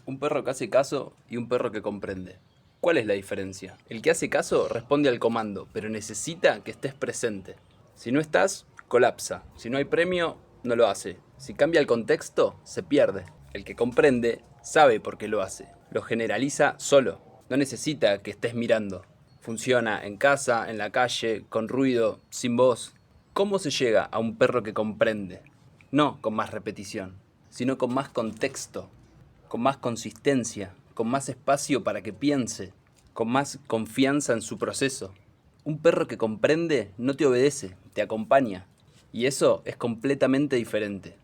Un perro que hace caso y un perro que comprende. ¿Cuál es la diferencia? El que hace caso responde al comando, pero necesita que estés presente. Si no estás, colapsa. Si no hay premio, no lo hace. Si cambia el contexto, se pierde. El que comprende sabe por qué lo hace. Lo generaliza solo. No necesita que estés mirando. Funciona en casa, en la calle, con ruido, sin voz. ¿Cómo se llega a un perro que comprende? No con más repetición, sino con más contexto, con más consistencia, con más espacio para que piense, con más confianza en su proceso. Un perro que comprende no te obedece, te acompaña. Y eso es completamente diferente.